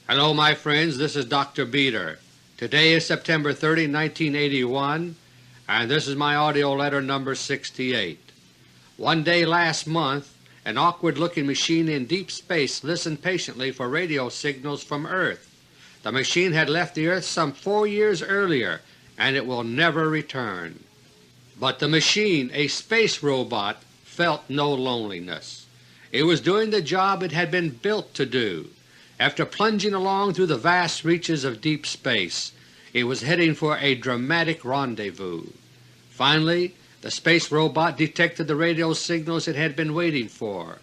Hello my friends, this is Dr. Beter. Today is September 30, 1981, and this is my AUDIO LETTER number 68. One day last month an awkward-looking machine in deep space listened patiently for radio signals from Earth. The machine had left the Earth some 4 years earlier, and it will never return. But the machine, a space robot, felt no loneliness. It was doing the job it had been built to do. After plunging along through the vast reaches of deep space, it was heading for a dramatic rendezvous. Finally, the space robot detected the radio signals it had been waiting for.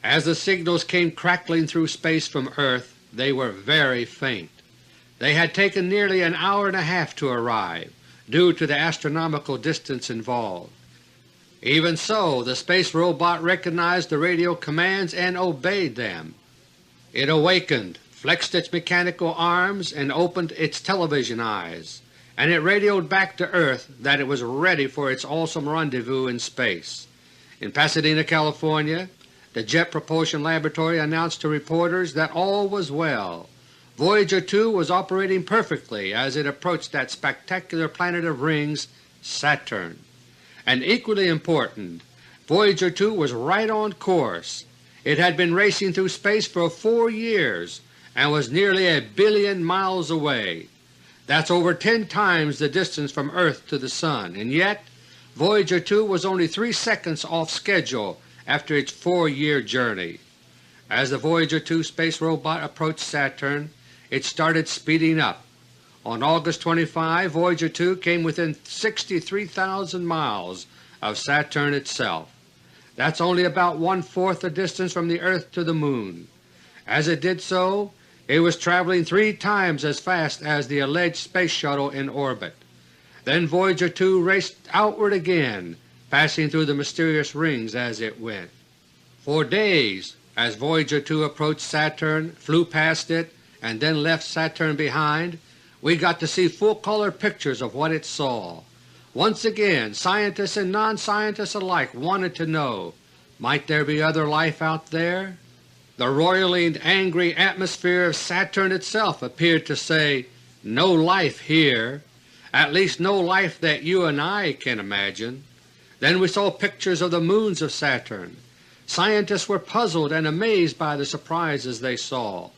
As the signals came crackling through space from Earth, they were very faint. They had taken nearly an hour and a half to arrive, due to the astronomical distance involved. Even so, the space robot recognized the radio commands and obeyed them. It awakened, flexed its mechanical arms, and opened its television eyes, and it radioed back to Earth that it was ready for its awesome rendezvous in space. In Pasadena, California, the Jet Propulsion Laboratory announced to reporters that all was well. Voyager II was operating perfectly as it approached that spectacular planet of rings, Saturn. And equally important, Voyager II was right on course. It had been racing through space for 4 years and was nearly 1 billion miles away. That's over 10 times the distance from Earth to the Sun, and yet Voyager II was only 3 seconds off schedule after its 4-year journey. As the Voyager II space robot approached Saturn, it started speeding up. On August 25, Voyager II came within 63,000 miles of Saturn itself. That's only about 1/4 the distance from the Earth to the Moon. As it did so, it was traveling 3 times as fast as the alleged Space Shuttle in orbit. Then Voyager II raced outward again, passing through the mysterious rings as it went. For days, as Voyager II approached Saturn, flew past it, and then left Saturn behind, we got to see full-color pictures of what it saw. Once again, scientists and non-scientists alike wanted to know, might there be other life out there? The roiling, angry atmosphere of Saturn itself appeared to say, "No life here," at least no life that you and I can imagine. Then we saw pictures of the moons of Saturn. Scientists were puzzled and amazed by the surprises they saw.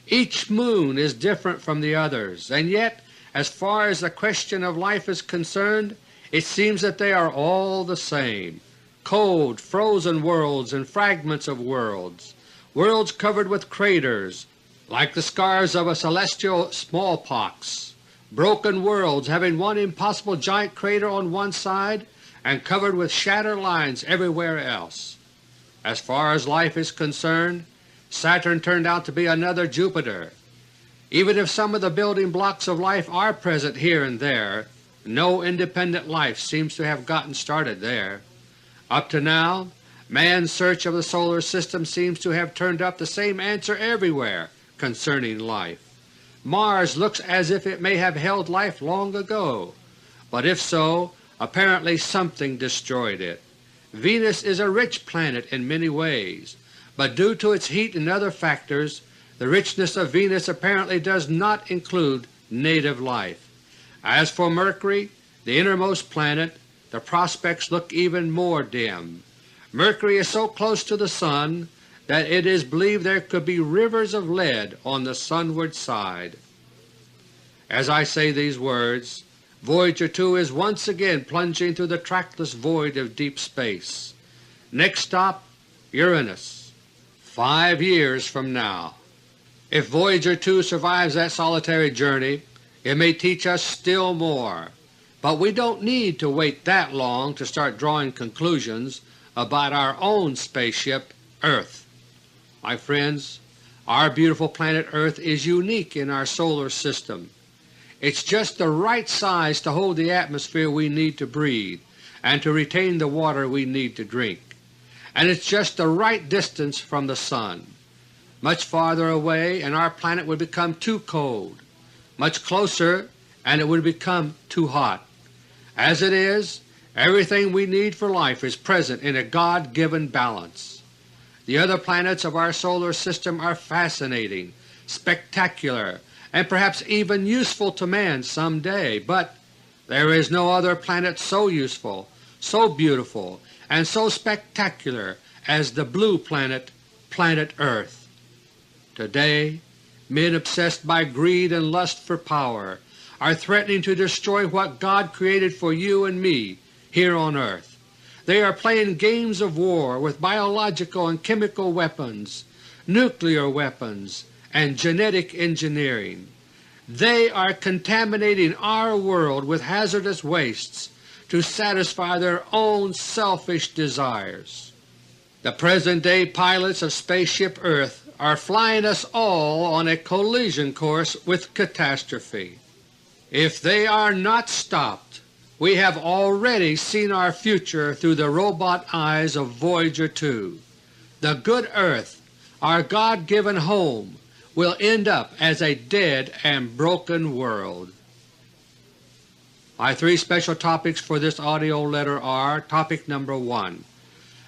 Each moon is different from the others, and yet as far as the question of life is concerned, it seems that they are all the same. Cold, frozen worlds and fragments of worlds, worlds covered with craters like the scars of a celestial smallpox, broken worlds having one impossible giant crater on one side and covered with shatter lines everywhere else. As far as life is concerned, Saturn turned out to be another Jupiter. Even if some of the building blocks of life are present here and there, no independent life seems to have gotten started there. Up to now, man's search of the Solar System seems to have turned up the same answer everywhere concerning life. Mars looks as if it may have held life long ago, but if so, apparently something destroyed it. Venus is a rich planet in many ways, but due to its heat and other factors, the richness of Venus apparently does not include native life. As for Mercury, the innermost planet, the prospects look even more dim. Mercury is so close to the Sun that it is believed there could be rivers of lead on the sunward side. As I say these words, Voyager II is once again plunging through the trackless void of deep space. Next stop, Uranus, 5 years from now. If Voyager II survives that solitary journey, it may teach us still more, but we don't need to wait that long to start drawing conclusions about our own spaceship, Earth. My friends, our beautiful planet Earth is unique in our solar system. It's just the right size to hold the atmosphere we need to breathe and to retain the water we need to drink. And it's just the right distance from the Sun. Much farther away and our planet would become too cold, much closer and it would become too hot. As it is, everything we need for life is present in a God-given balance. The other planets of our solar system are fascinating, spectacular, and perhaps even useful to man someday, but there is no other planet so useful, so beautiful, and so spectacular as the blue planet, planet Earth. Today, men obsessed by greed and lust for power are threatening to destroy what God created for you and me here on Earth. They are playing games of war with biological and chemical weapons, nuclear weapons, and genetic engineering. They are contaminating our world with hazardous wastes to satisfy their own selfish desires. The present-day pilots of Spaceship Earth are flying us all on a collision course with catastrophe. If they are not stopped, we have already seen our future through the robot eyes of Voyager II. The good Earth, our God-given home, will end up as a dead and broken world. My three special topics for this audio letter are: Topic number 1,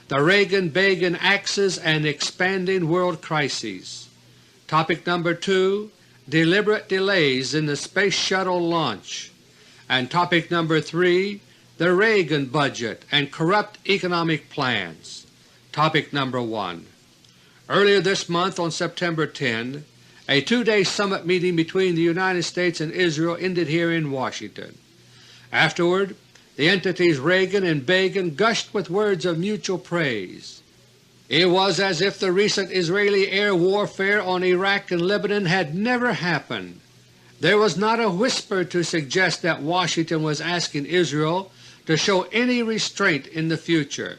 the Reagan-Begin axis and expanding world crises. Topic number 2, deliberate delays in the Space Shuttle launch. And Topic number 3, the Reagan budget and corrupt economic plans. Topic number 1. Earlier this month on September 10, a two-day summit meeting between the United States and Israel ended here in Washington. Afterward, the entities Reagan and Begin gushed with words of mutual praise. It was as if the recent Israeli air warfare on Iraq and Lebanon had never happened. There was not a whisper to suggest that Washington was asking Israel to show any restraint in the future.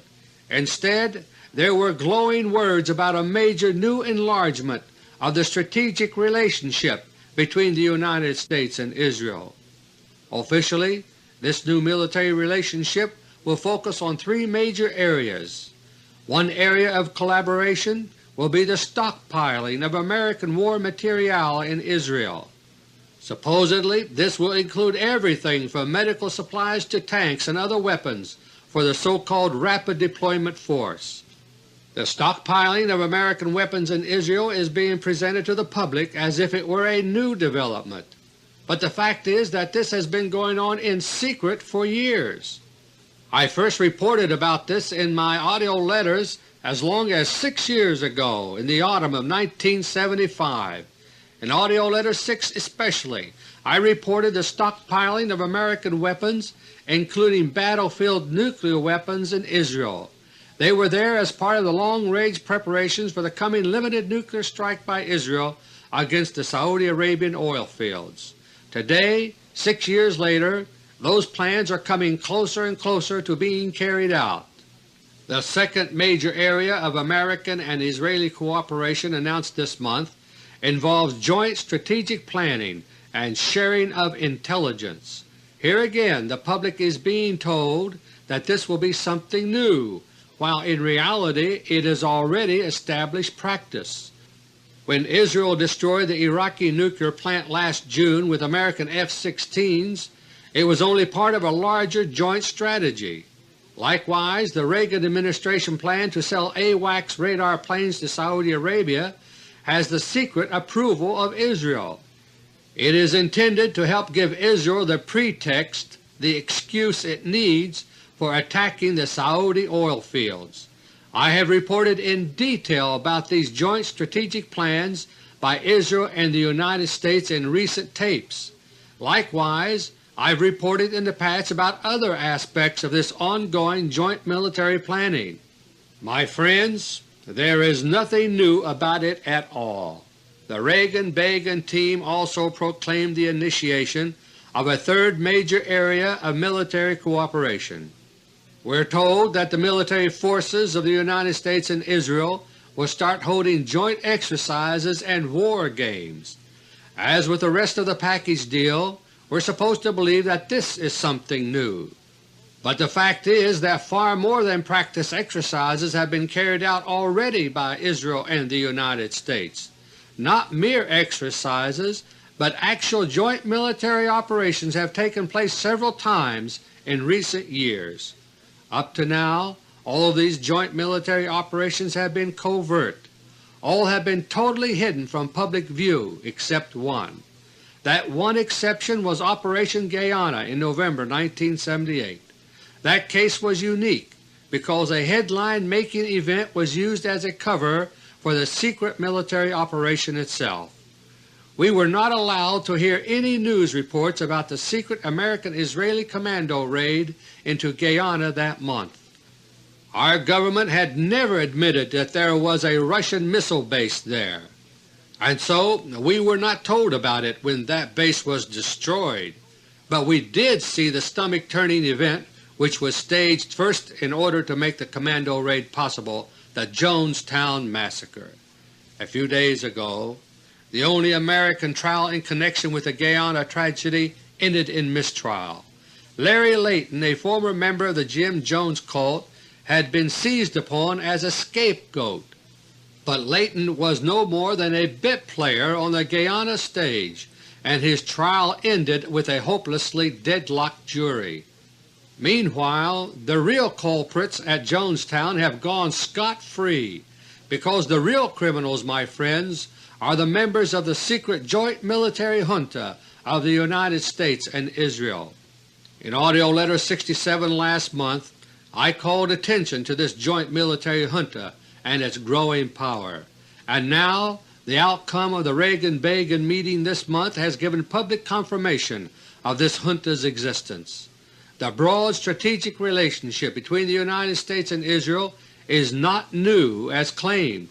Instead, there were glowing words about a major new enlargement of the strategic relationship between the United States and Israel. Officially, this new military relationship will focus on three major areas. One area of collaboration will be the stockpiling of American war material in Israel. Supposedly this will include everything from medical supplies to tanks and other weapons for the so-called Rapid Deployment Force. The stockpiling of American weapons in Israel is being presented to the public as if it were a new development, but the fact is that this has been going on in secret for years. I first reported about this in my audio letters as long as 6 years ago in the autumn of 1975. In AUDIO LETTER 6 especially, I reported the stockpiling of American weapons, including battlefield nuclear weapons, in Israel. They were there as part of the long-range preparations for the coming limited nuclear strike by Israel against the Saudi Arabian oil fields. Today, 6 years later, those plans are coming closer and closer to being carried out. The second major area of American and Israeli cooperation announced this month involves joint strategic planning and sharing of intelligence. Here again the public is being told that this will be something new, while in reality it is already established practice. When Israel destroyed the Iraqi nuclear plant last June with American F-16s, it was only part of a larger joint strategy. Likewise, the Reagan administration plan to sell AWACS radar planes to Saudi Arabia has the secret approval of Israel. It is intended to help give Israel the pretext, the excuse it needs for attacking the Saudi oil fields. I have reported in detail about these joint strategic plans by Israel and the United States in recent tapes. Likewise, I have reported in the past about other aspects of this ongoing joint military planning. My friends, there is nothing new about it at all. The Reagan-Begin team also proclaimed the initiation of a third major area of military cooperation. We are told that the military forces of the United States and Israel will start holding joint exercises and war games. As with the rest of the package deal, we're supposed to believe that this is something new. But the fact is that far more than practice exercises have been carried out already by Israel and the United States. Not mere exercises, but actual joint military operations have taken place several times in recent years. Up to now, all of these joint military operations have been covert. all have been totally hidden from public view except one. That one exception was Operation Guyana in November 1978. That case was unique because a headline-making event was used as a cover for the secret military operation itself. We were not allowed to hear any news reports about the secret American-Israeli commando raid into Guyana that month. Our government had never admitted that there was a Russian missile base there, and so we were not told about it when that base was destroyed. But we did see the stomach-turning event which was staged first in order to make the commando raid possible, the Jonestown Massacre. A few days ago, the only American trial in connection with the Guyana tragedy ended in mistrial. Larry Layton, a former member of the Jim Jones cult, had been seized upon as a scapegoat, but Layton was no more than a bit player on the Guyana stage, and his trial ended with a hopelessly deadlocked jury. Meanwhile, the real culprits at Jonestown have gone scot-free, because the real criminals, my friends, are the members of the secret joint military junta of the United States and Israel. In AUDIO LETTER No. 67 last month, I called attention to this joint military junta and its growing power, and now the outcome of the Reagan-Begin meeting this month has given public confirmation of this junta's existence. The broad strategic relationship between the United States and Israel is not new as claimed.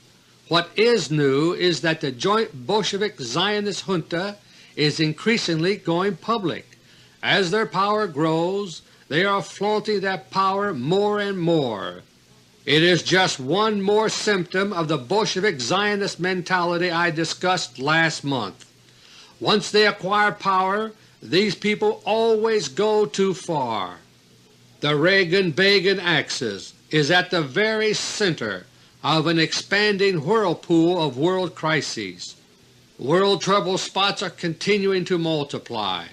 What is new is that the joint Bolshevik Zionist junta is increasingly going public. As their power grows, they are flaunting that power more and more. It is just one more symptom of the Bolshevik Zionist mentality I discussed last month. Once they acquire power, these people always go too far. The Reagan-Begin axis is at the very center of an expanding whirlpool of world crises. World trouble spots are continuing to multiply.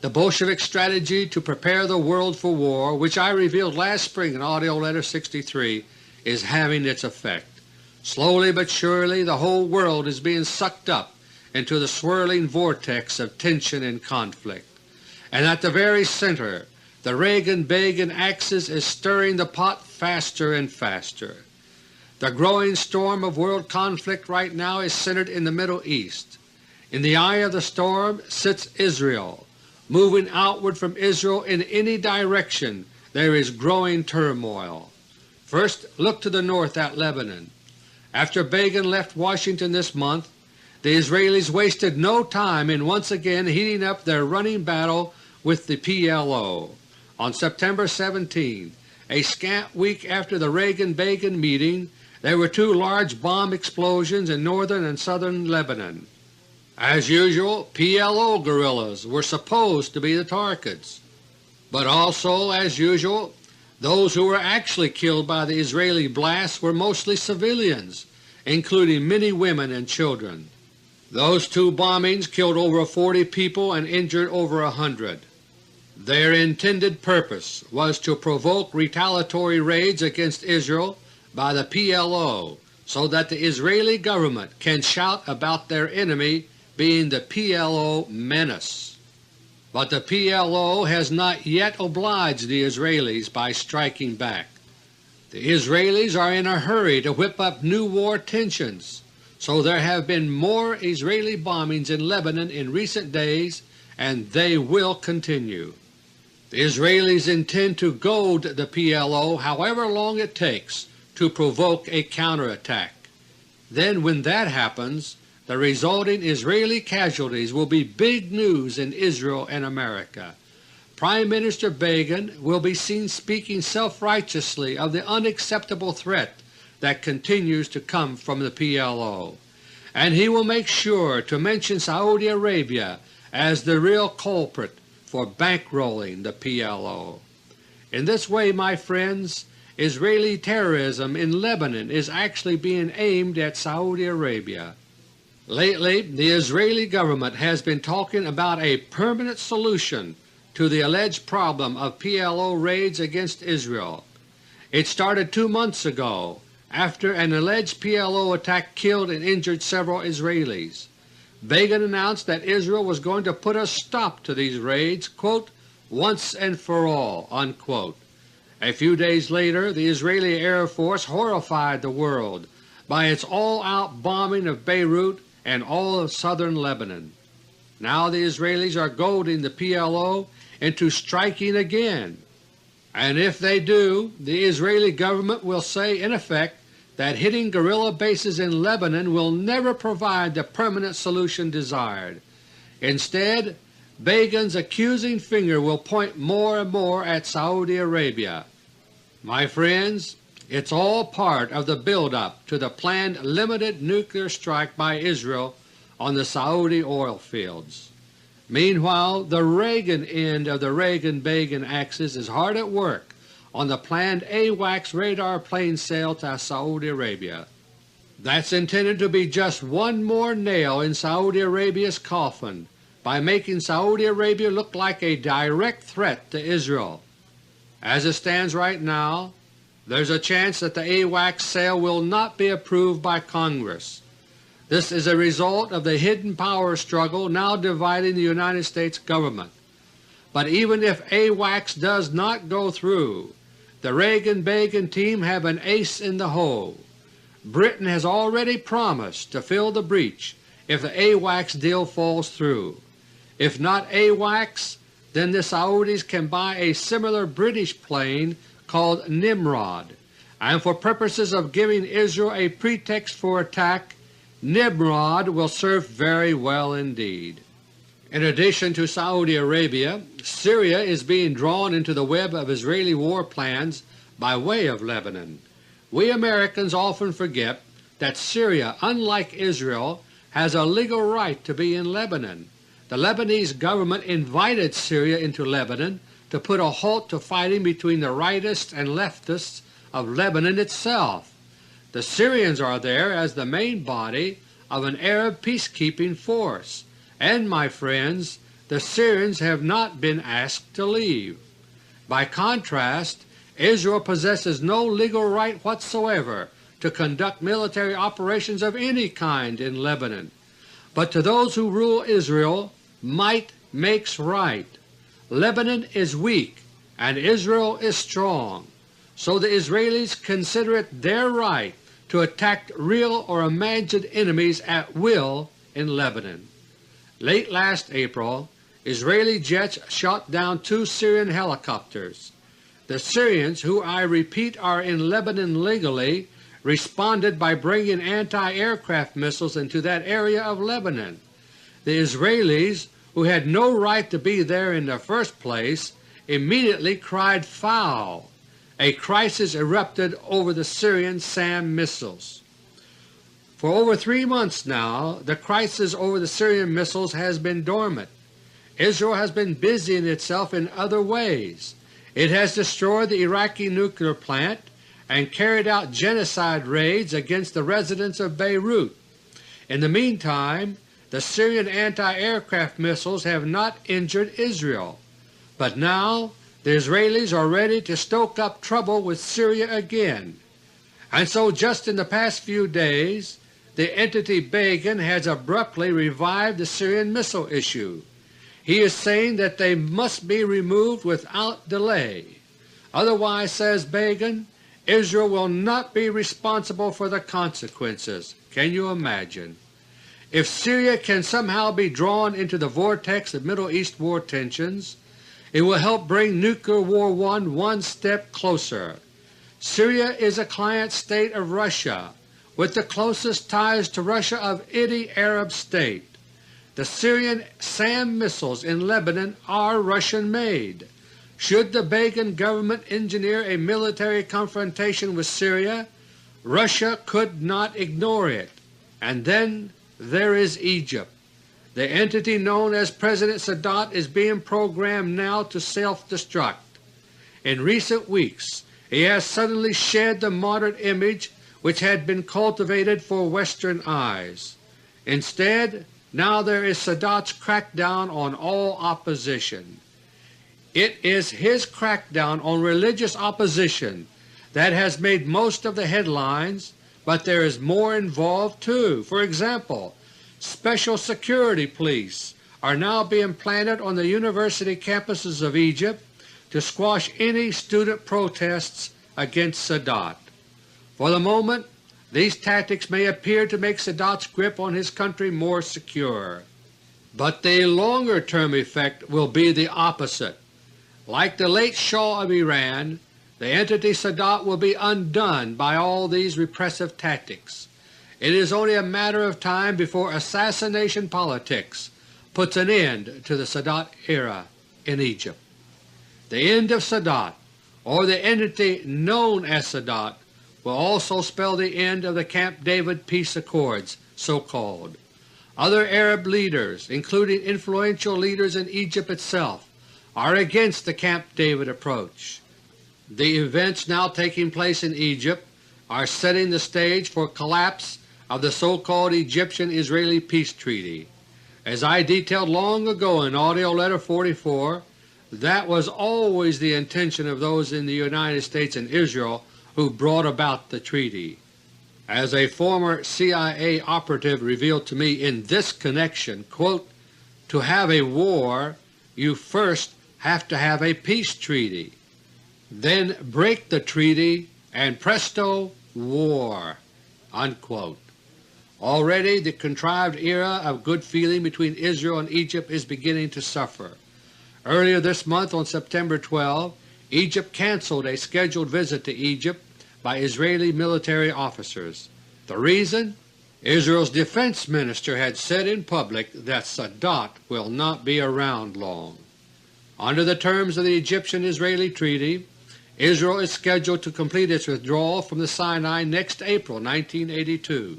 The Bolshevik strategy to prepare the world for war, which I revealed last spring in AUDIO LETTER No. 63, is having its effect. Slowly but surely the whole world is being sucked up into the swirling vortex of tension and conflict. And at the very center, the Reagan-Begin axis is stirring the pot faster and faster. The growing storm of world conflict right now is centered in the Middle East. In the eye of the storm sits Israel. Moving outward from Israel in any direction there is growing turmoil. First, look to the north at Lebanon. After Begin left Washington this month, the Israelis wasted no time in once again heating up their running battle with the PLO. On September 17, a scant week after the Reagan-Begin meeting, there were two large bomb explosions in northern and southern Lebanon. As usual, PLO guerrillas were supposed to be the targets, but also, as usual, those who were actually killed by the Israeli blasts were mostly civilians, including many women and children. Those two bombings killed over 40 people and injured over 100. Their intended purpose was to provoke retaliatory raids against Israel by the PLO so that the Israeli government can shout about their enemy being the PLO menace. But the PLO has not yet obliged the Israelis by striking back. The Israelis are in a hurry to whip up new war tensions, so there have been more Israeli bombings in Lebanon in recent days, and they will continue. The Israelis intend to goad the PLO however long it takes to provoke a counterattack. Then when that happens, the resulting Israeli casualties will be big news in Israel and America. Prime Minister Begin will be seen speaking self-righteously of the unacceptable threat that continues to come from the PLO, and he will make sure to mention Saudi Arabia as the real culprit for bankrolling the PLO. In this way, my friends, Israeli terrorism in Lebanon is actually being aimed at Saudi Arabia. Lately, the Israeli government has been talking about a permanent solution to the alleged problem of PLO raids against Israel. It started 2 months ago after an alleged PLO attack killed and injured several Israelis. Begin announced that Israel was going to put a stop to these raids, quote, once and for all, unquote. A few days later the Israeli Air Force horrified the world by its all-out bombing of Beirut and all of southern Lebanon. Now the Israelis are goading the PLO into striking again, and if they do, the Israeli government will say in effect that hitting guerrilla bases in Lebanon will never provide the permanent solution desired. Instead, Begin's accusing finger will point more and more at Saudi Arabia. My friends, it's all part of the build-up to the planned limited nuclear strike by Israel on the Saudi oil fields. Meanwhile, the Reagan end of the Reagan-Begin axis is hard at work on the planned AWACS radar plane sale to Saudi Arabia. That's intended to be just one more nail in Saudi Arabia's coffin by making Saudi Arabia look like a direct threat to Israel. As it stands right now, there's a chance that the AWACS sale will not be approved by Congress. This is a result of the hidden power struggle now dividing the United States government. But even if AWACS does not go through, the Reagan-Begin team have an ace in the hole. Britain has already promised to fill the breach if the AWACS deal falls through. If not AWACS, then the Saudis can buy a similar British plane called Nimrod, and for purposes of giving Israel a pretext for attack, Nimrod will serve very well indeed. In addition to Saudi Arabia, Syria is being drawn into the web of Israeli war plans by way of Lebanon. We Americans often forget that Syria, unlike Israel, has a legal right to be in Lebanon. The Lebanese government invited Syria into Lebanon to put a halt to fighting between the rightists and leftists of Lebanon itself. The Syrians are there as the main body of an Arab peacekeeping force, and, my friends, the Syrians have not been asked to leave. By contrast, Israel possesses no legal right whatsoever to conduct military operations of any kind in Lebanon. But to those who rule Israel, might makes right. Lebanon is weak and Israel is strong, so the Israelis consider it their right to attack real or imagined enemies at will in Lebanon. Late last April, Israeli jets shot down 2 Syrian helicopters. The Syrians, who I repeat are in Lebanon legally, responded by bringing anti-aircraft missiles into that area of Lebanon. The Israelis, who had no right to be there in the first place, immediately cried foul. A crisis erupted over the Syrian SAM missiles. For over 3 months now, the crisis over the Syrian missiles has been dormant. Israel has been busying itself in other ways. It has destroyed the Iraqi nuclear plant and carried out genocide raids against the residents of Beirut. In the meantime, the Syrian anti-aircraft missiles have not injured Israel, but now the Israelis are ready to stoke up trouble with Syria again. And so just in the past few days, the entity Begin has abruptly revived the Syrian missile issue. He is saying that they must be removed without delay. Otherwise, says Begin, Israel will not be responsible for the consequences. Can you imagine? If Syria can somehow be drawn into the vortex of Middle East war tensions, it will help bring Nuclear War I one step closer. Syria is a client state of Russia, with the closest ties to Russia of any Arab state. The Syrian SAM missiles in Lebanon are Russian-made. Should the Begin government engineer a military confrontation with Syria, Russia could not ignore it. And then there is Egypt. The entity known as President Sadat is being programmed now to self-destruct. In recent weeks he has suddenly shed the modern image which had been cultivated for Western eyes. Instead, now there is Sadat's crackdown on all opposition. It is his crackdown on religious opposition that has made most of the headlines, but there is more involved too. For example, special security police are now being planted on the university campuses of Egypt to squash any student protests against Sadat. For the moment, these tactics may appear to make Sadat's grip on his country more secure, but the longer-term effect will be the opposite. Like the late Shah of Iran, the entity Sadat will be undone by all these repressive tactics. It is only a matter of time before assassination politics puts an end to the Sadat era in Egypt. The end of Sadat, or the entity known as Sadat, will also spell the end of the Camp David Peace Accords, so-called. Other Arab leaders, including influential leaders in Egypt itself, are against the Camp David approach. The events now taking place in Egypt are setting the stage for collapse of the so-called Egyptian-Israeli Peace Treaty. As I detailed long ago in AUDIO LETTER No. 44, that was always the intention of those in the United States and Israel who brought about the treaty. As a former CIA operative revealed to me in this connection, quote, "To have a war, you first have to have a peace treaty. Then break the treaty and presto, war." Unquote. Already the contrived era of good feeling between Israel and Egypt is beginning to suffer. Earlier this month, on September 12, Egypt canceled a scheduled visit to Egypt by Israeli military officers. The reason? Israel's defense minister had said in public that Sadat will not be around long. Under the terms of the Egyptian-Israeli Treaty, Israel is scheduled to complete its withdrawal from the Sinai next April 1982.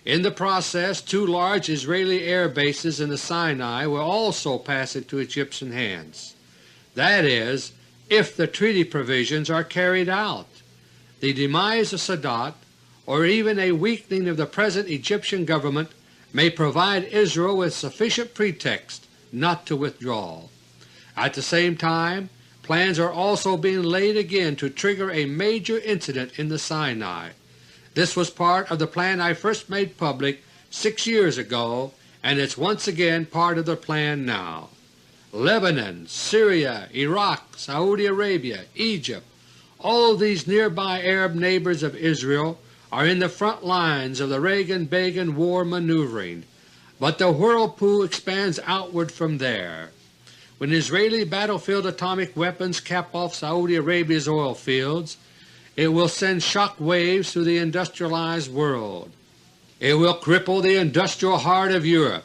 In the process, 2 large Israeli air bases in the Sinai will also pass into Egyptian hands. That is, if the treaty provisions are carried out. The demise of Sadat, or even a weakening of the present Egyptian government, may provide Israel with sufficient pretext not to withdraw. At the same time, plans are also being laid again to trigger a major incident in the Sinai. This was part of the plan I first made public 6 years ago, and it's once again part of the plan now. Lebanon, Syria, Iraq, Saudi Arabia, Egypt, all of these nearby Arab neighbors of Israel are in the front lines of the Reagan-Begin war maneuvering, but the whirlpool expands outward from there. When Israeli battlefield atomic weapons cap off Saudi Arabia's oil fields, it will send shock waves through the industrialized world. It will cripple the industrial heart of Europe.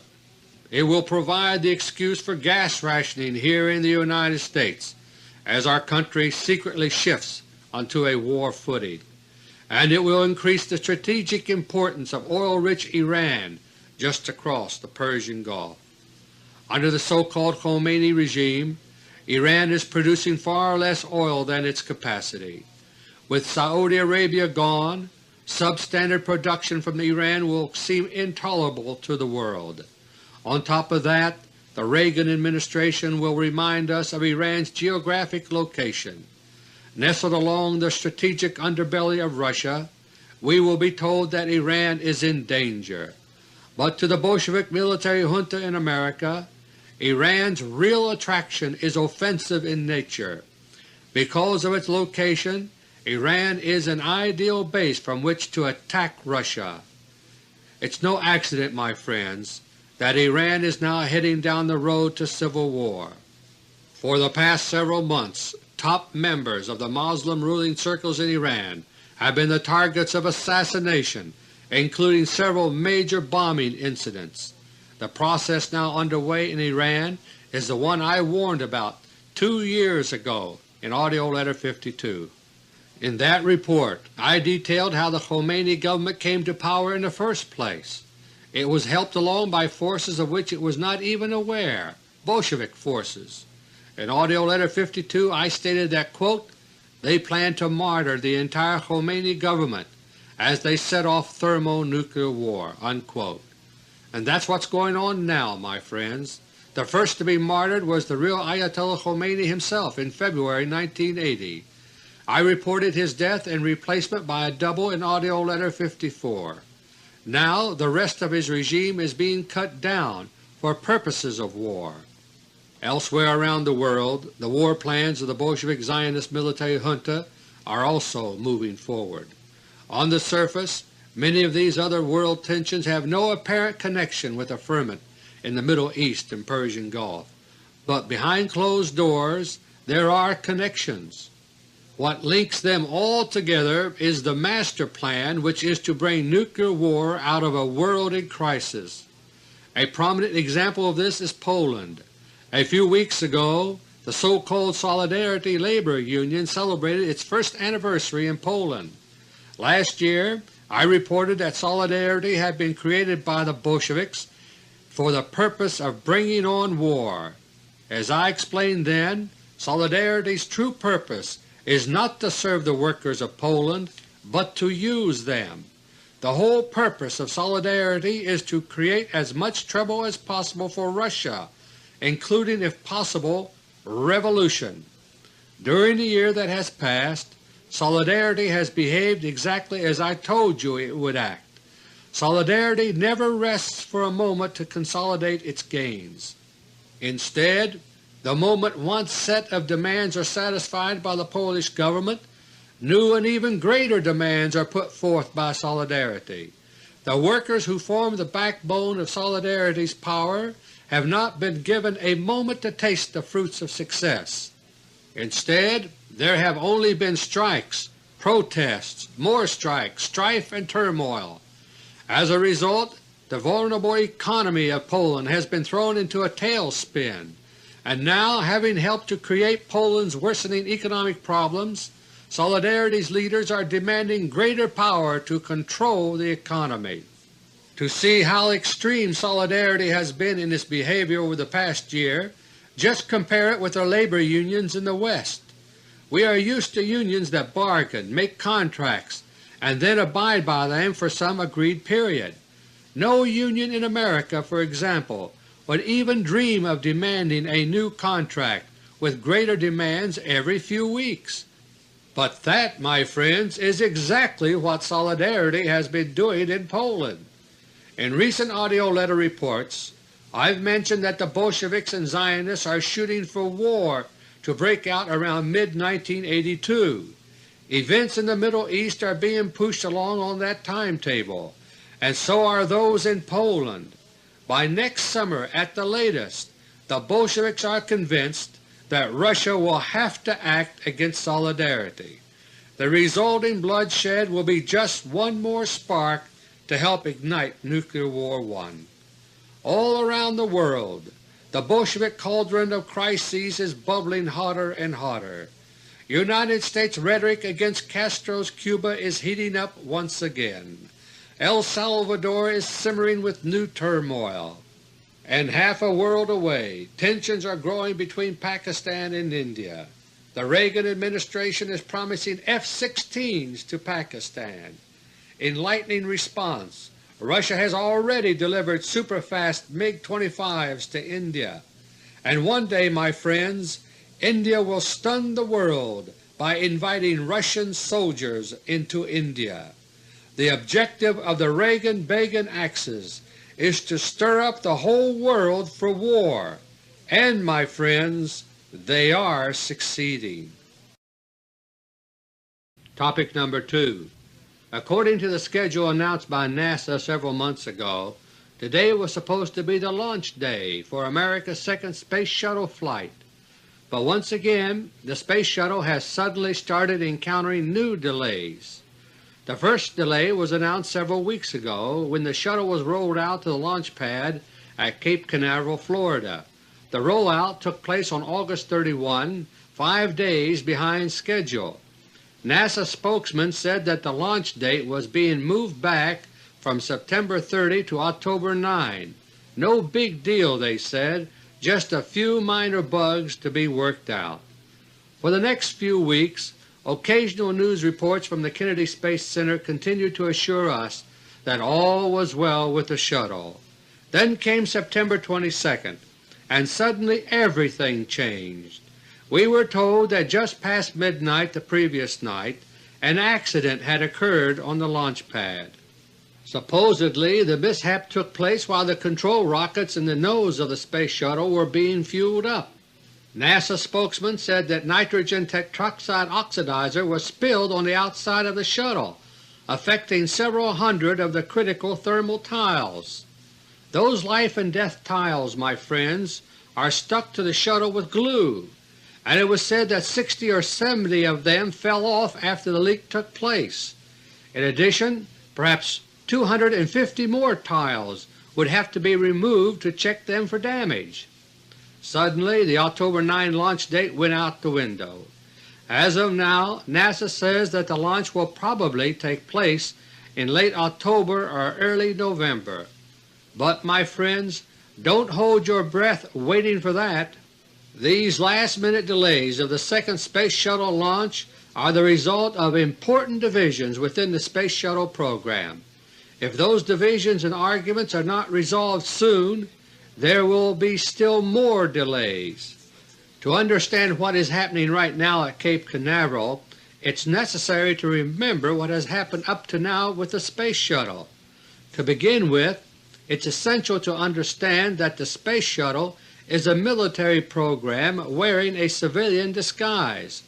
It will provide the excuse for gas rationing here in the United States as our country secretly shifts onto a war footing. And it will increase the strategic importance of oil-rich Iran just across the Persian Gulf. Under the so-called Khomeini regime, Iran is producing far less oil than its capacity. With Saudi Arabia gone, substandard production from Iran will seem intolerable to the world. On top of that, the Reagan administration will remind us of Iran's geographic location. Nestled along the strategic underbelly of Russia, we will be told that Iran is in danger. But to the Bolshevik military junta in America, Iran's real attraction is offensive in nature. Because of its location, Iran is an ideal base from which to attack Russia. It's no accident, my friends, that Iran is now heading down the road to civil war. For the past several months, top members of the Muslim ruling circles in Iran have been the targets of assassination, including several major bombing incidents. The process now underway in Iran is the one I warned about 2 years ago in AUDIO LETTER No. 52. In that report I detailed how the Khomeini government came to power in the first place. It was helped along by forces of which it was not even aware, Bolshevik forces. In AUDIO LETTER No. 52 I stated that, quote, "They plan to martyr the entire Khomeini government as they set off thermonuclear war." Unquote. And that's what's going on now, my friends. The first to be martyred was the real Ayatollah Khomeini himself in February 1980. I reported his death and replacement by a double in AUDIO LETTER No. 54. Now the rest of his regime is being cut down for purposes of war. Elsewhere around the world, the war plans of the Bolshevik Zionist military junta are also moving forward. On the surface, many of these other world tensions have no apparent connection with the ferment in the Middle East and Persian Gulf, but behind closed doors there are connections. What links them all together is the master plan, which is to bring nuclear war out of a world in crisis. A prominent example of this is Poland. A few weeks ago, the so-called Solidarity Labor Union celebrated its first anniversary in Poland. Last year I reported that Solidarity had been created by the Bolsheviks for the purpose of bringing on war. As I explained then, Solidarity's true purpose is not to serve the workers of Poland, but to use them. The whole purpose of Solidarity is to create as much trouble as possible for Russia, including, if possible, revolution. During the year that has passed, Solidarity has behaved exactly as I told you it would act. Solidarity never rests for a moment to consolidate its gains. Instead, the moment one set of demands are satisfied by the Polish government, new and even greater demands are put forth by Solidarity. The workers who form the backbone of Solidarity's power have not been given a moment to taste the fruits of success. Instead, there have only been strikes, protests, more strikes, strife, and turmoil. As a result, the vulnerable economy of Poland has been thrown into a tailspin, and now, having helped to create Poland's worsening economic problems, Solidarity's leaders are demanding greater power to control the economy. To see how extreme Solidarity has been in its behavior over the past year, just compare it with the labor unions in the West. We are used to unions that bargain, make contracts, and then abide by them for some agreed period. No union in America, for example, would even dream of demanding a new contract with greater demands every few weeks. But that, my friends, is exactly what Solidarity has been doing in Poland. In recent AUDIO LETTER reports, I've mentioned that the Bolsheviks and Zionists are shooting for war to break out around mid-1982. Events in the Middle East are being pushed along on that timetable, and so are those in Poland. By next summer at the latest, the Bolsheviks are convinced that Russia will have to act against Solidarity. The resulting bloodshed will be just one more spark to help ignite Nuclear War I. All around the world, the Bolshevik cauldron of crises is bubbling hotter and hotter. United States rhetoric against Castro's Cuba is heating up once again. El Salvador is simmering with new turmoil. And half a world away, tensions are growing between Pakistan and India. The Reagan administration is promising F-16s to Pakistan. In lightning response, Russia has already delivered superfast MiG-25s to India. And one day, my friends, India will stun the world by inviting Russian soldiers into India. The objective of the Reagan-Begin axis is to stir up the whole world for war, and, my friends, they are succeeding. Topic number 2. According to the schedule announced by NASA several months ago, today was supposed to be the launch day for America's second Space Shuttle flight. But once again, the Space Shuttle has suddenly started encountering new delays. The first delay was announced several weeks ago when the shuttle was rolled out to the launch pad at Cape Canaveral, Florida. The rollout took place on August 31, 5 days behind schedule. NASA spokesman said that the launch date was being moved back from September 30 to October 9. No big deal, they said, just a few minor bugs to be worked out. For the next few weeks, occasional news reports from the Kennedy Space Center continued to assure us that all was well with the shuttle. Then came September 22nd, and suddenly everything changed. we were told that just past midnight the previous night an accident had occurred on the launch pad. Supposedly the mishap took place while the control rockets in the nose of the Space Shuttle were being fueled up. NASA spokesman said that nitrogen tetroxide oxidizer was spilled on the outside of the shuttle, affecting several hundred of the critical thermal tiles. Those life and death tiles, my friends, are stuck to the shuttle with glue, and it was said that 60 or 70 of them fell off after the leak took place. In addition, perhaps 250 more tiles would have to be removed to check them for damage. Suddenly the October 9 launch date went out the window. As of now, NASA says that the launch will probably take place in late October or early November. But my friends, don't hold your breath waiting for that. These last-minute delays of the second Space Shuttle launch are the result of important divisions within the Space Shuttle program. If those divisions and arguments are not resolved soon, there will be still more delays. To understand what is happening right now at Cape Canaveral, it's necessary to remember what has happened up to now with the Space Shuttle. To begin with, it's essential to understand that the Space Shuttle is a military program wearing a civilian disguise.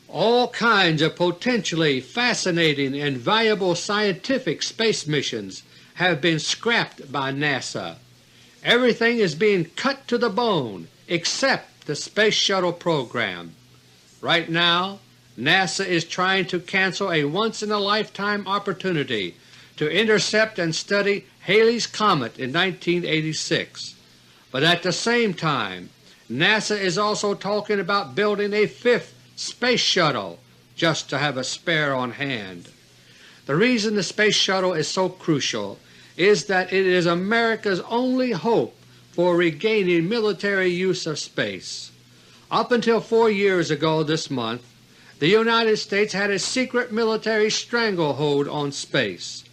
All kinds of potentially fascinating and valuable scientific space missions have been scrapped by NASA. Everything is being cut to the bone except the Space Shuttle program. Right now, NASA is trying to cancel a once-in-a-lifetime opportunity to intercept and study Halley's Comet in 1986. But at the same time, NASA is also talking about building a fifth Space Shuttle just to have a spare on hand. The reason the Space Shuttle is so crucial is that it is America's only hope for regaining military use of space. Up until 4 years ago this month, the United States had a secret military stranglehold on space.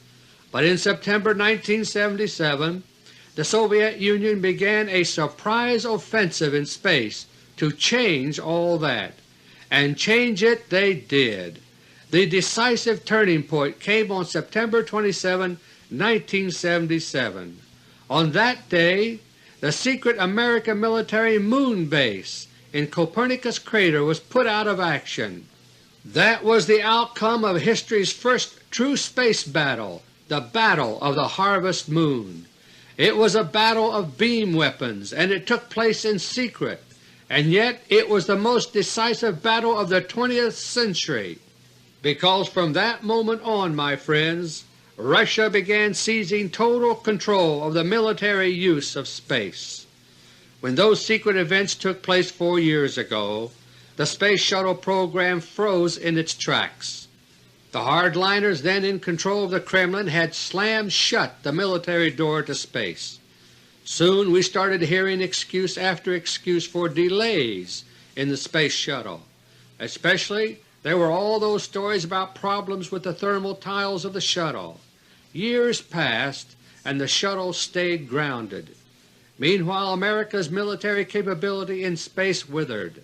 But in September 1977, the Soviet Union began a surprise offensive in space to change all that. And change it they did. The decisive turning point came on September 27, 1977. On that day, the secret American military moon base in Copernicus crater was put out of action. That was the outcome of history's first true space battle, the Battle of the Harvest Moon. It was a battle of beam weapons, and it took place in secret. And yet it was the most decisive battle of the 20th century, because from that moment on, my friends, Russia began seizing total control of the military use of space. When those secret events took place 4 years ago, the Space Shuttle program froze in its tracks. The hardliners then in control of the Kremlin had slammed shut the military door to space. Soon we started hearing excuse after excuse for delays in the Space Shuttle. Especially there were all those stories about problems with the thermal tiles of the shuttle. Years passed and the shuttle stayed grounded. Meanwhile America's military capability in space withered.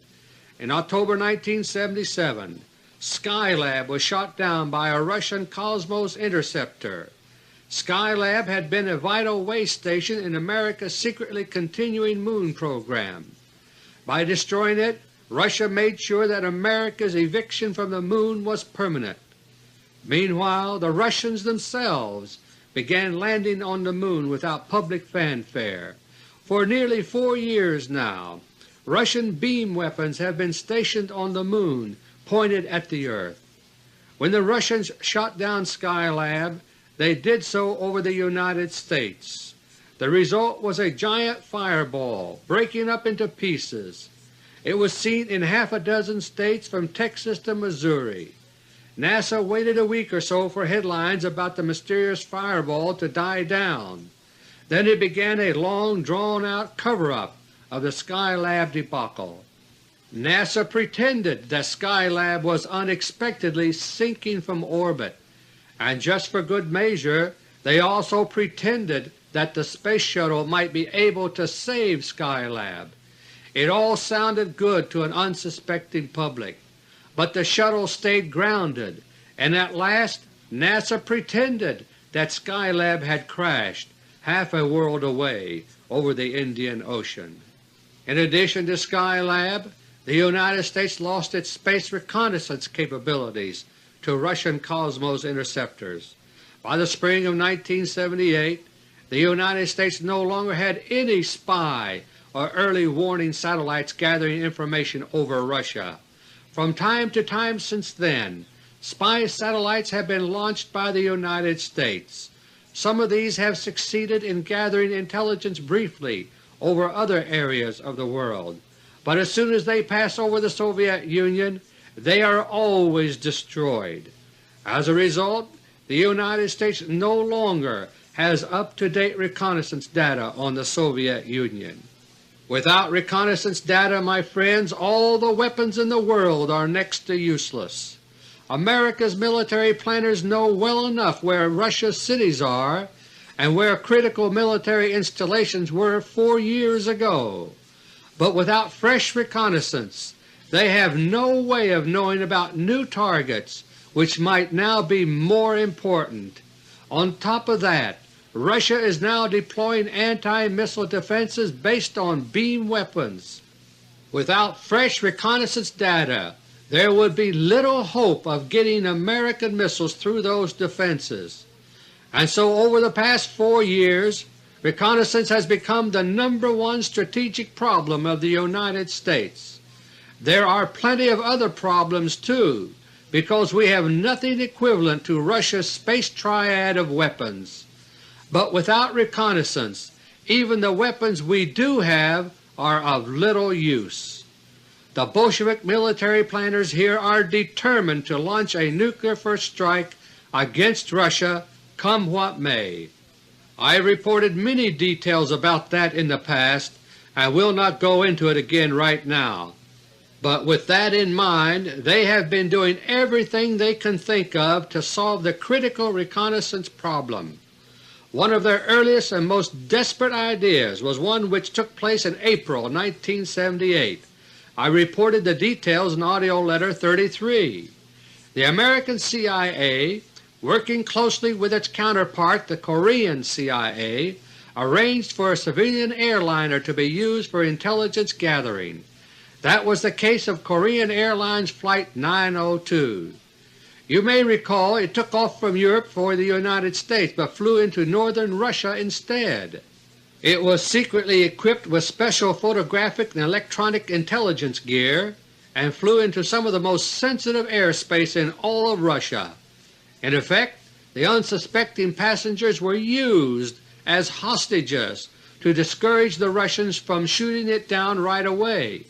In October 1977, Skylab was shot down by a Russian Cosmos interceptor. Skylab had been a vital way station in America's secretly continuing moon program. By destroying it, Russia made sure that America's eviction from the Moon was permanent. Meanwhile, the Russians themselves began landing on the Moon without public fanfare. For nearly 4 years now, Russian beam weapons have been stationed on the Moon pointed at the Earth. When the Russians shot down Skylab, they did so over the United States. The result was a giant fireball breaking up into pieces. It was seen in half a dozen states from Texas to Missouri. NASA waited a week or so for headlines about the mysterious fireball to die down. Then it began a long drawn-out cover-up of the Skylab debacle. NASA pretended that Skylab was unexpectedly sinking from orbit, and just for good measure they also pretended that the Space Shuttle might be able to save Skylab. It all sounded good to an unsuspecting public, but the shuttle stayed grounded, and at last NASA pretended that Skylab had crashed half a world away over the Indian Ocean. In addition to Skylab, the United States lost its space reconnaissance capabilities to Russian Cosmos interceptors. By the spring of 1978, the United States no longer had any spy or early warning satellites gathering information over Russia. From time to time since then, spy satellites have been launched by the United States. Some of these have succeeded in gathering intelligence briefly over other areas of the world, but as soon as they pass over the Soviet Union, they are always destroyed. As a result, the United States no longer has up-to-date reconnaissance data on the Soviet Union. Without reconnaissance data, my friends, all the weapons in the world are next to useless. America's military planners know well enough where Russia's cities are and where critical military installations were 4 years ago. But without fresh reconnaissance, they have no way of knowing about new targets which might now be more important. On top of that, Russia is now deploying anti-missile defenses based on beam weapons. Without fresh reconnaissance data, there would be little hope of getting American missiles through those defenses. And so over the past 4 years, reconnaissance has become the #1 strategic problem of the United States. There are plenty of other problems too, because we have nothing equivalent to Russia's space triad of weapons. But without reconnaissance, even the weapons we do have are of little use. The Bolshevik military planners here are determined to launch a nuclear first strike against Russia, come what may. I have reported many details about that in the past and will not go into it again right now. But with that in mind, they have been doing everything they can think of to solve the critical reconnaissance problem. One of their earliest and most desperate ideas was one which took place in April 1978. I reported the details in AUDIO LETTER No. 33. The American CIA, working closely with its counterpart the Korean CIA, arranged for a civilian airliner to be used for intelligence gathering. That was the case of Korean Airlines Flight 902. You may recall it took off from Europe for the United States but flew into northern Russia instead. It was secretly equipped with special photographic and electronic intelligence gear and flew into some of the most sensitive airspace in all of Russia. In effect, the unsuspecting passengers were used as hostages to discourage the Russians from shooting it down right away.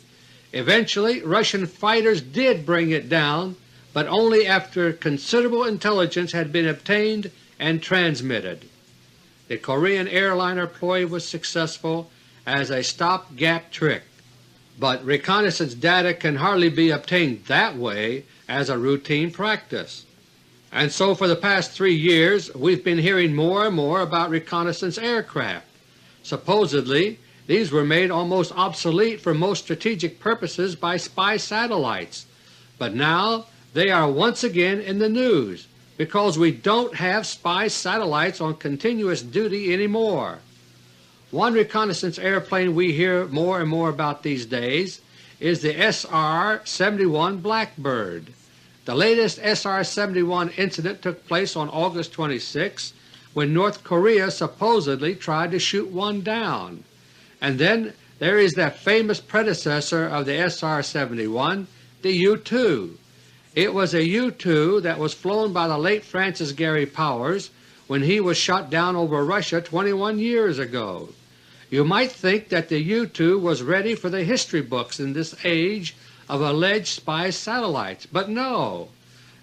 Eventually Russian fighters did bring it down, but only after considerable intelligence had been obtained and transmitted. The Korean airliner ploy was successful as a stop-gap trick, but reconnaissance data can hardly be obtained that way as a routine practice. And so for the past 3 years we've been hearing more and more about reconnaissance aircraft. Supposedly these were made almost obsolete for most strategic purposes by spy satellites, but now they are once again in the news because we don't have spy satellites on continuous duty anymore. One reconnaissance airplane we hear more and more about these days is the SR-71 Blackbird. The latest SR-71 incident took place on August 26 when North Korea supposedly tried to shoot one down. And then there is that famous predecessor of the SR-71, the U-2. It was a U-2 that was flown by the late Francis Gary Powers when he was shot down over Russia 21 years ago. You might think that the U-2 was ready for the history books in this age of alleged spy satellites, but no.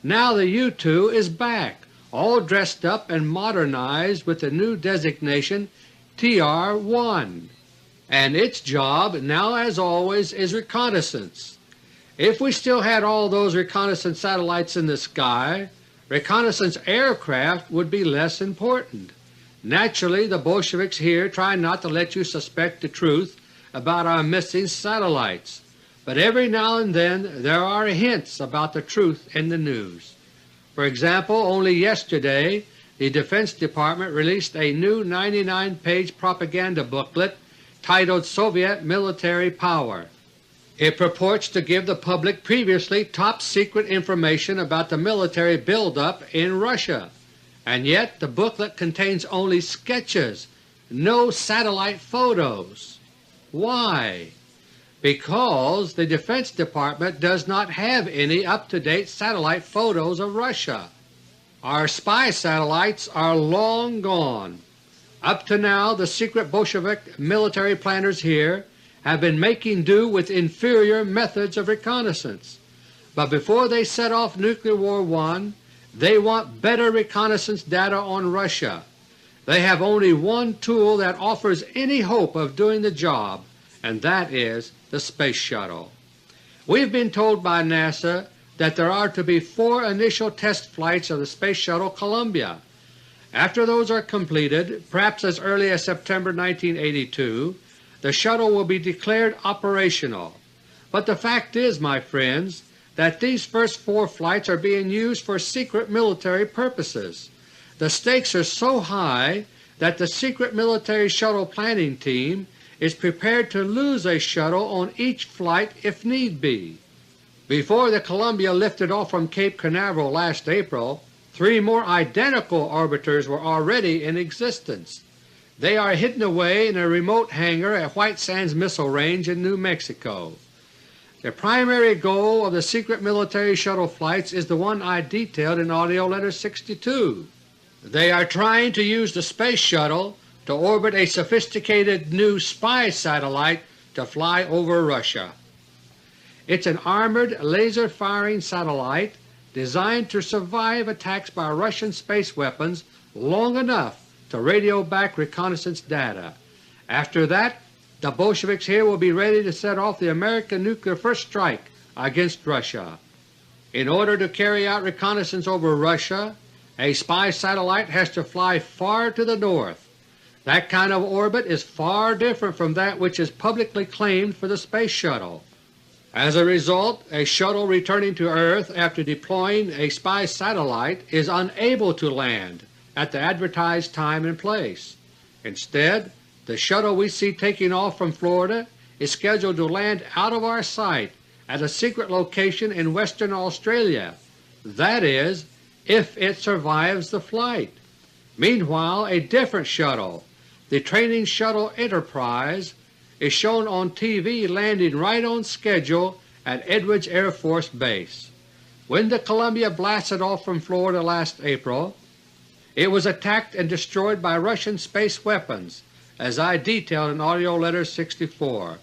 Now the U-2 is back, all dressed up and modernized with the new designation TR-1, and its job now as always is reconnaissance. If we still had all those reconnaissance satellites in the sky, reconnaissance aircraft would be less important. Naturally the Bolsheviks here try not to let you suspect the truth about our missing satellites, but every now and then there are hints about the truth in the news. For example, only yesterday the Defense Department released a new 99-page propaganda booklet titled Soviet Military Power. It purports to give the public previously top-secret information about the military buildup in Russia, and yet the booklet contains only sketches, no satellite photos. Why? Because the Defense Department does not have any up-to-date satellite photos of Russia. Our spy satellites are long gone. Up to now the secret Bolshevik military planners here have been making do with inferior methods of reconnaissance, but before they set off Nuclear War I, they want better reconnaissance data on Russia. They have only one tool that offers any hope of doing the job, and that is the Space Shuttle. We have been told by NASA that there are to be 4 initial test flights of the Space Shuttle Columbia. After those are completed, perhaps as early as September 1982, the shuttle will be declared operational. But the fact is, my friends, that these first 4 flights are being used for secret military purposes. The stakes are so high that the secret military shuttle planning team is prepared to lose a shuttle on each flight if need be. Before the Columbia lifted off from Cape Canaveral last April, 3 more identical orbiters were already in existence. They are hidden away in a remote hangar at White Sands Missile Range in New Mexico. The primary goal of the secret military shuttle flights is the one I detailed in AUDIO LETTER 62. They are trying to use the Space Shuttle to orbit a sophisticated new spy satellite to fly over Russia. It's an armored laser-firing satellite designed to survive attacks by Russian space weapons long enough to radio back reconnaissance data. After that, the Bolsheviks here will be ready to set off the American nuclear first strike against Russia. In order to carry out reconnaissance over Russia, a spy satellite has to fly far to the north. That kind of orbit is far different from that which is publicly claimed for the Space Shuttle. As a result, a shuttle returning to Earth after deploying a spy satellite is unable to land at the advertised time and place. Instead, the shuttle we see taking off from Florida is scheduled to land out of our sight at a secret location in Western Australia, that is, if it survives the flight. Meanwhile, a different shuttle, the Training Shuttle Enterprise, is shown on TV landing right on schedule at Edwards Air Force Base. When the Columbia blasted off from Florida last April, it was attacked and destroyed by Russian space weapons, as I detailed in AUDIO LETTER 64.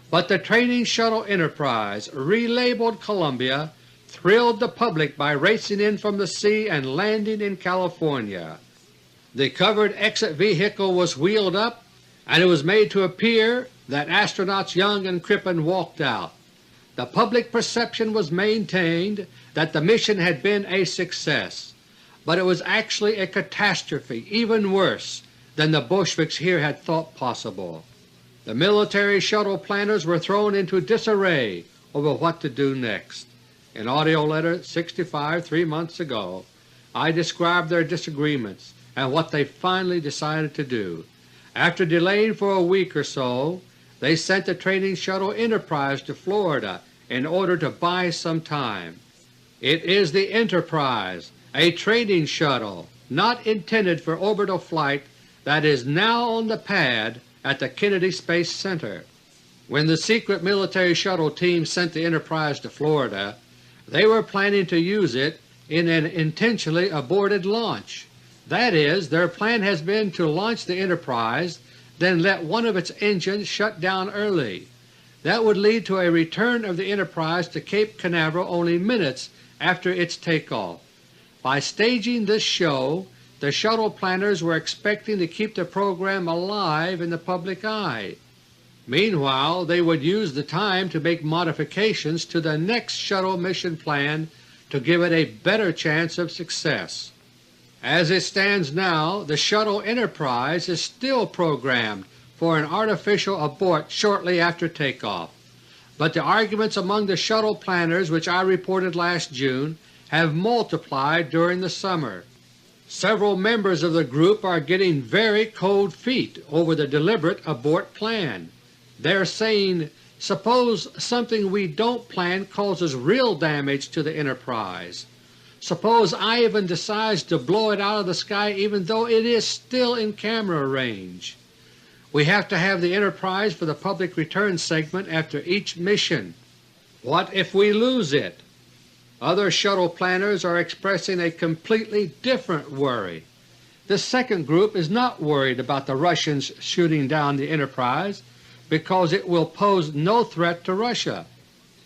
But the Training Shuttle Enterprise, relabeled Columbia, thrilled the public by racing in from the sea and landing in California. The covered exit vehicle was wheeled up, and it was made to appear that astronauts Young and Crippen walked out. The public perception was maintained that the mission had been a success, but it was actually a catastrophe even worse than the Bolsheviks here had thought possible. The military shuttle planners were thrown into disarray over what to do next. In AUDIO LETTER 65 3 months ago, I described their disagreements and what they finally decided to do. After delaying for a week or so, they sent the Training Shuttle Enterprise to Florida in order to buy some time. It is the Enterprise, a training shuttle not intended for orbital flight, that is now on the pad at the Kennedy Space Center. When the secret military shuttle team sent the Enterprise to Florida, they were planning to use it in an intentionally aborted launch. That is, their plan has been to launch the Enterprise, then let one of its engines shut down early. That would lead to a return of the Enterprise to Cape Canaveral only minutes after its takeoff. By staging this show, the shuttle planners were expecting to keep the program alive in the public eye. Meanwhile, they would use the time to make modifications to the next shuttle mission plan to give it a better chance of success. As it stands now, the Shuttle Enterprise is still programmed for an artificial abort shortly after takeoff. But the arguments among the shuttle planners which I reported last June have multiplied during the summer. Several members of the group are getting very cold feet over the deliberate abort plan. They are saying, suppose something we don't plan causes real damage to the Enterprise. Suppose Ivan decides to blow it out of the sky even though it is still in camera range. We have to have the Enterprise for the public return segment after each mission. What if we lose it? Other shuttle planners are expressing a completely different worry. This second group is not worried about the Russians shooting down the Enterprise because it will pose no threat to Russia.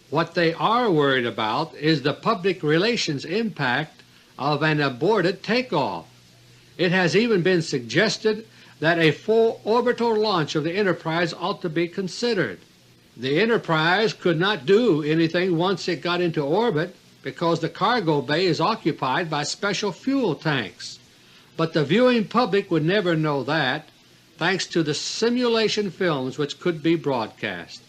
What they are worried about is the public relations impact of an aborted takeoff. It has even been suggested that a full orbital launch of the Enterprise ought to be considered. The Enterprise could not do anything once it got into orbit because the cargo bay is occupied by special fuel tanks, but the viewing public would never know that, thanks to the simulation films which could be broadcast.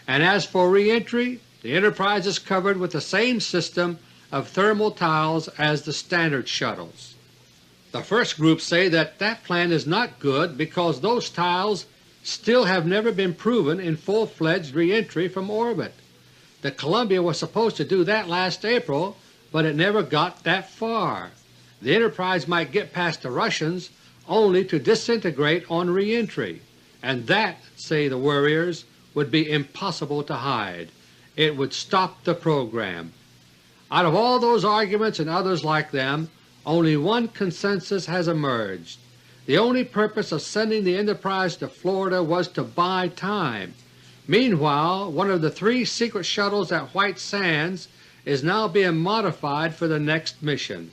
And as for re-entry, the Enterprise is covered with the same system of thermal tiles as the standard shuttles. The first group say that that plan is not good because those tiles still have never been proven in full-fledged re-entry from orbit. The Columbia was supposed to do that last April, but it never got that far. The Enterprise might get past the Russians only to disintegrate on re-entry, and that, say the worriers, would be impossible to hide. It would stop the program. Out of all those arguments and others like them, only one consensus has emerged. The only purpose of sending the Enterprise to Florida was to buy time. Meanwhile, one of the 3 secret shuttles at White Sands is now being modified for the next mission.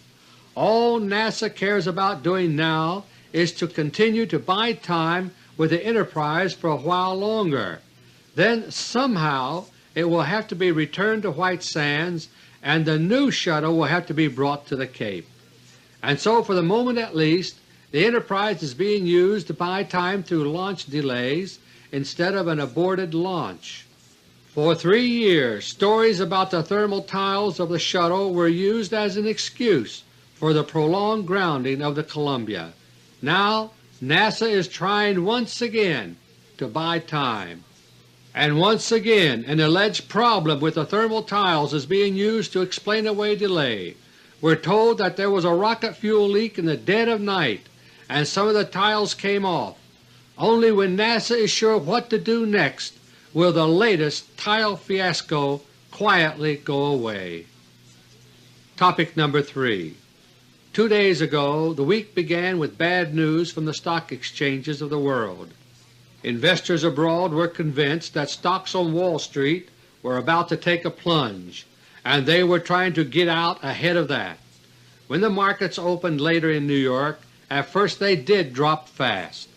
All NASA cares about doing now is to continue to buy time with the Enterprise for a while longer. Then somehow it will have to be returned to White Sands and the new shuttle will have to be brought to the Cape. And so for the moment at least, the Enterprise is being used to buy time through launch delays instead of an aborted launch. For 3 years stories about the thermal tiles of the shuttle were used as an excuse for the prolonged grounding of the Columbia. Now NASA is trying once again to buy time. And once again an alleged problem with the thermal tiles is being used to explain away delay. We're told that there was a rocket fuel leak in the dead of night and some of the tiles came off. Only when NASA is sure what to do next will the latest tile fiasco quietly go away. Topic number 3. 2 days ago the week began with bad news from the stock exchanges of the world. Investors abroad were convinced that stocks on Wall Street were about to take a plunge, and they were trying to get out ahead of that. When the markets opened later in New York, at first they did drop fast.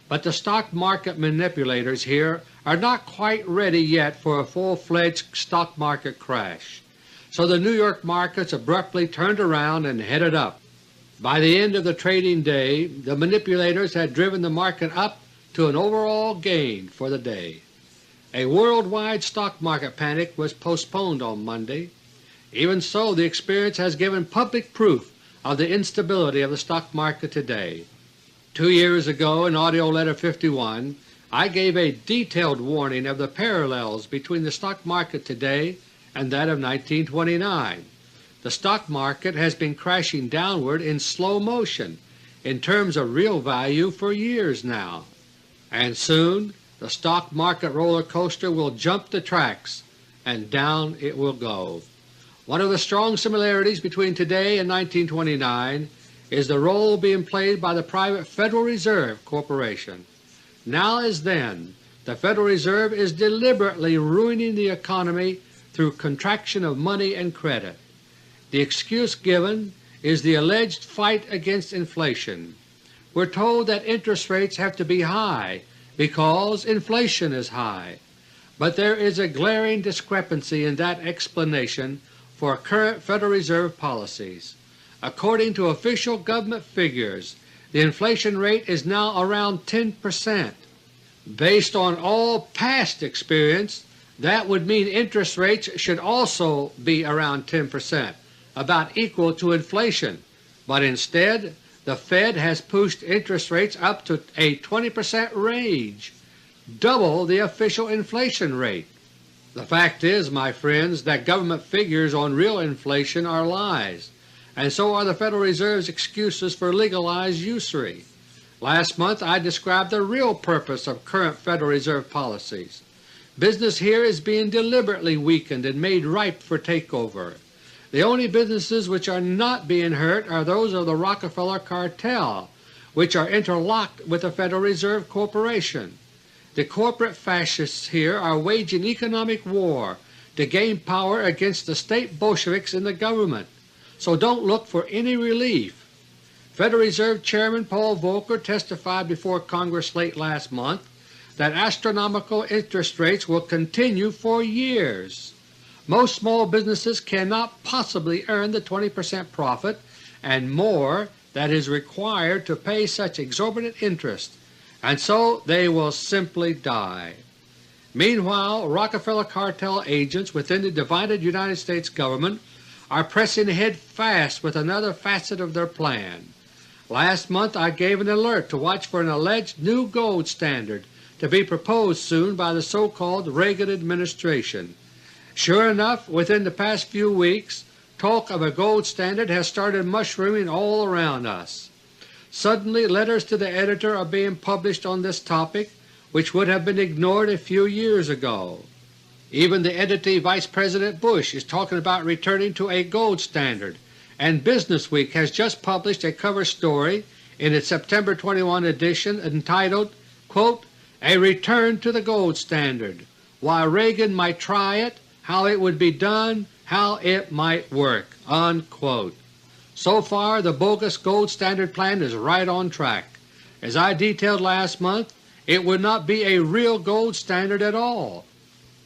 But the stock market manipulators here are not quite ready yet for a full-fledged stock market crash. So the New York markets abruptly turned around and headed up. By the end of the trading day, the manipulators had driven the market up to an overall gain for the day. A worldwide stock market panic was postponed on Monday. Even so, the experience has given public proof of the instability of the stock market today. 2 years ago in AUDIO LETTER No. 51 I gave a detailed warning of the parallels between the stock market today and that of 1929. The stock market has been crashing downward in slow motion in terms of real value for years now, and soon the stock market roller coaster will jump the tracks and down it will go. One of the strong similarities between today and 1929 is the role being played by the private Federal Reserve Corporation. Now as then, the Federal Reserve is deliberately ruining the economy through contraction of money and credit. The excuse given is the alleged fight against inflation. We're told that interest rates have to be high because inflation is high, but there is a glaring discrepancy in that explanation for current Federal Reserve policies. According to official government figures, the inflation rate is now around 10%. Based on all past experience, that would mean interest rates should also be around 10%, about equal to inflation, but instead the Fed has pushed interest rates up to a 20% range, double the official inflation rate. The fact is, my friends, that government figures on real inflation are lies, and so are the Federal Reserve's excuses for legalized usury. Last month I described the real purpose of current Federal Reserve policies. Business here is being deliberately weakened and made ripe for takeover. The only businesses which are not being hurt are those of the Rockefeller cartel, which are interlocked with the Federal Reserve Corporation. The corporate fascists here are waging economic war to gain power against the state Bolsheviks in the government, so don't look for any relief. Federal Reserve Chairman Paul Volcker testified before Congress late last month that astronomical interest rates will continue for years. Most small businesses cannot possibly earn the 20% profit and more that is required to pay such exorbitant interest, and so they will simply die. Meanwhile, Rockefeller cartel agents within the divided United States government are pressing ahead fast with another facet of their plan. Last month I gave an alert to watch for an alleged new gold standard to be proposed soon by the so-called Reagan administration. Sure enough, within the past few weeks talk of a gold standard has started mushrooming all around us. Suddenly letters to the editor are being published on this topic which would have been ignored a few years ago. Even the entity Vice President Bush is talking about returning to a gold standard, and Business Week has just published a cover story in its September 21 edition entitled, quote, "A Return to the Gold Standard, Why Reagan Might Try It, How It Would Be Done, How It Might Work." Unquote. So far the bogus gold standard plan is right on track. As I detailed last month, it would not be a real gold standard at all.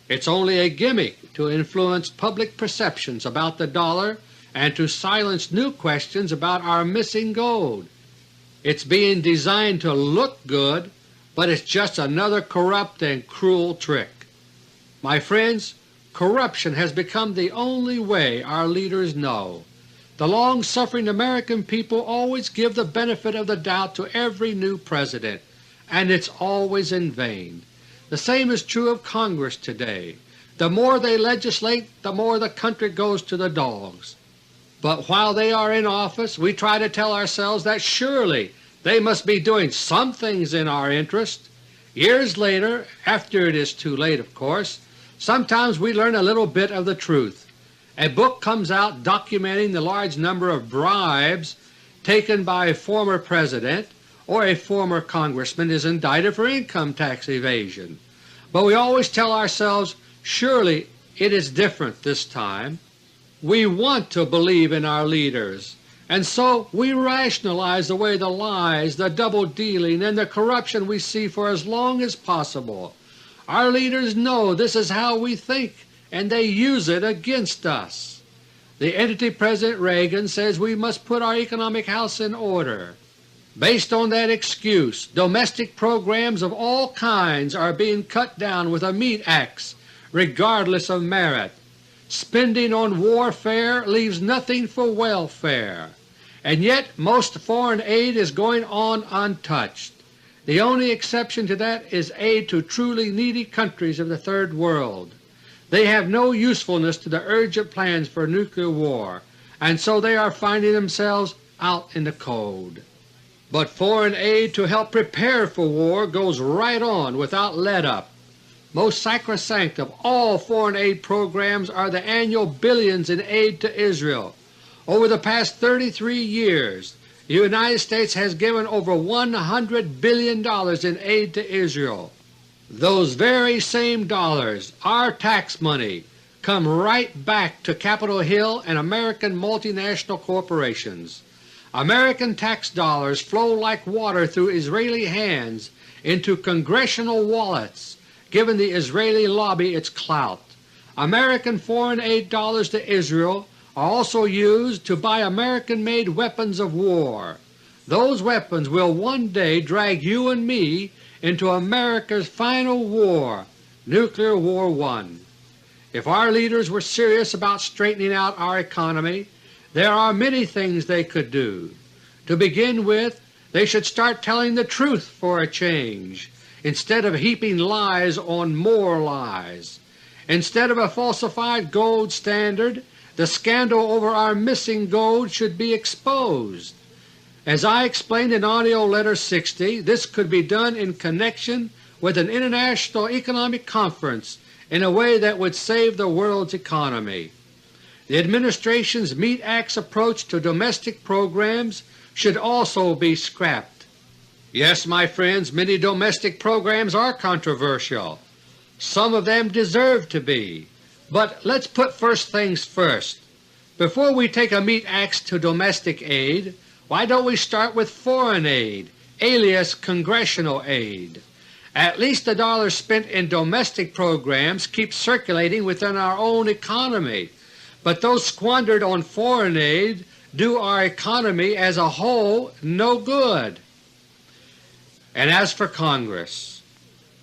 It's only a gimmick to influence public perceptions about the dollar and to silence new questions about our missing gold. It's being designed to look good, but it's just another corrupt and cruel trick. My friends, corruption has become the only way our leaders know. The long-suffering American people always give the benefit of the doubt to every new President, and it's always in vain. The same is true of Congress today. The more they legislate, the more the country goes to the dogs. But while they are in office, we try to tell ourselves that surely they must be doing some things in our interest. Years later, after it is too late of course, sometimes we learn a little bit of the truth. A book comes out documenting the large number of bribes taken by a former President or a former Congressman is indicted for income tax evasion. But we always tell ourselves, surely it is different this time. We want to believe in our leaders, and so we rationalize away the lies, the double-dealing, and the corruption we see for as long as possible. Our leaders know this is how we think, and they use it against us. The entity President Reagan says we must put our economic house in order. Based on that excuse, domestic programs of all kinds are being cut down with a meat axe regardless of merit. Spending on warfare leaves nothing for welfare, and yet most foreign aid is going on untouched. The only exception to that is aid to truly needy countries of the Third World. They have no usefulness to the urgent plans for nuclear war, and so they are finding themselves out in the cold. But foreign aid to help prepare for war goes right on without let-up. Most sacrosanct of all foreign aid programs are the annual billions in aid to Israel. Over the past 33 years, the United States has given over $100 billion in aid to Israel. Those very same dollars, our tax money, come right back to Capitol Hill and American multinational corporations. American tax dollars flow like water through Israeli hands into congressional wallets, giving the Israeli lobby its clout. American foreign aid dollars to Israel are also used to buy American-made weapons of war. Those weapons will one day drag you and me into America's final war, Nuclear War I. If our leaders were serious about straightening out our economy, there are many things they could do. To begin with, they should start telling the truth for a change, instead of heaping lies on more lies. Instead of a falsified gold standard, the scandal over our missing gold should be exposed. As I explained in AUDIO LETTER No. 60, this could be done in connection with an international economic conference in a way that would save the world's economy. The Administration's Meat Act's approach to domestic programs should also be scrapped. Yes, my friends, many domestic programs are controversial. Some of them deserve to be. But let's put first things first. Before we take a meat axe to domestic aid, why don't we start with foreign aid, alias Congressional aid? At least the dollars spent in domestic programs keep circulating within our own economy, but those squandered on foreign aid do our economy as a whole no good. And as for Congress,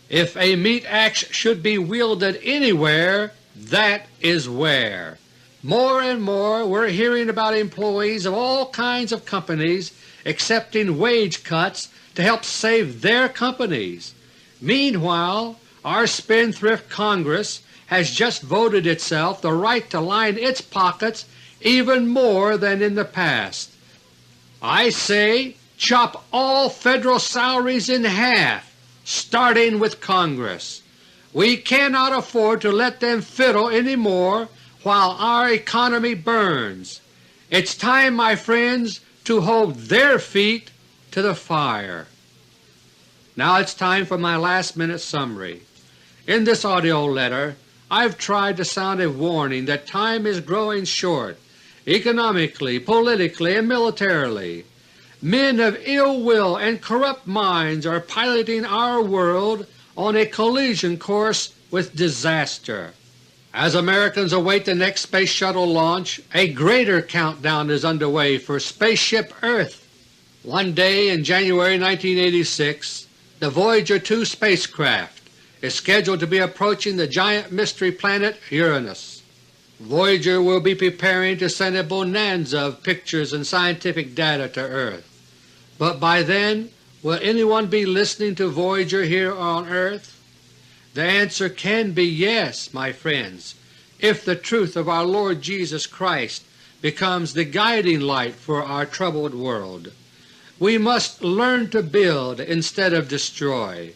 if a meat axe should be wielded anywhere, that is where. More and more we're hearing about employees of all kinds of companies accepting wage cuts to help save their companies. Meanwhile, our spendthrift Congress has just voted itself the right to line its pockets even more than in the past. I say chop all Federal salaries in half, starting with Congress. We cannot afford to let them fiddle any more while our economy burns. It's time, my friends, to hold their feet to the fire. Now it's time for my last-minute summary. In this AUDIO letter I've tried to sound a warning that time is growing short, economically, politically, and militarily. Men of ill will and corrupt minds are piloting our world on a collision course with disaster. As Americans await the next Space Shuttle launch, a greater countdown is underway for Spaceship Earth. One day in January 1986, the Voyager II spacecraft is scheduled to be approaching the giant mystery planet Uranus. Voyager will be preparing to send a bonanza of pictures and scientific data to Earth. But by then, will anyone be listening to Voyager here on Earth? The answer can be yes, my friends, if the truth of our Lord Jesus Christ becomes the guiding light for our troubled world. We must learn to build instead of destroy.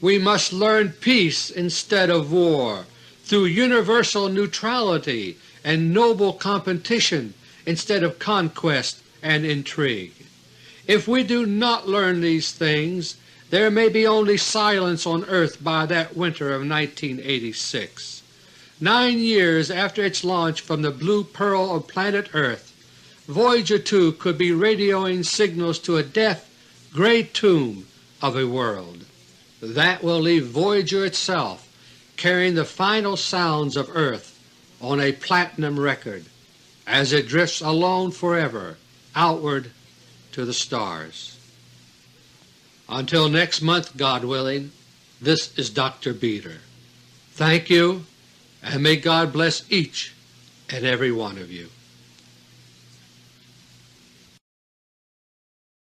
We must learn peace instead of war, through universal neutrality and noble competition instead of conquest and intrigue. If we do not learn these things, there may be only silence on Earth by that winter of 1986. 9 years after its launch from the blue pearl of planet Earth, Voyager II could be radioing signals to a deaf, gray tomb of a world. That will leave Voyager itself carrying the final sounds of Earth on a platinum record as it drifts alone forever outward to the stars. Until next month, God willing, this is Dr. Beter. Thank you, and may God bless each and every one of you.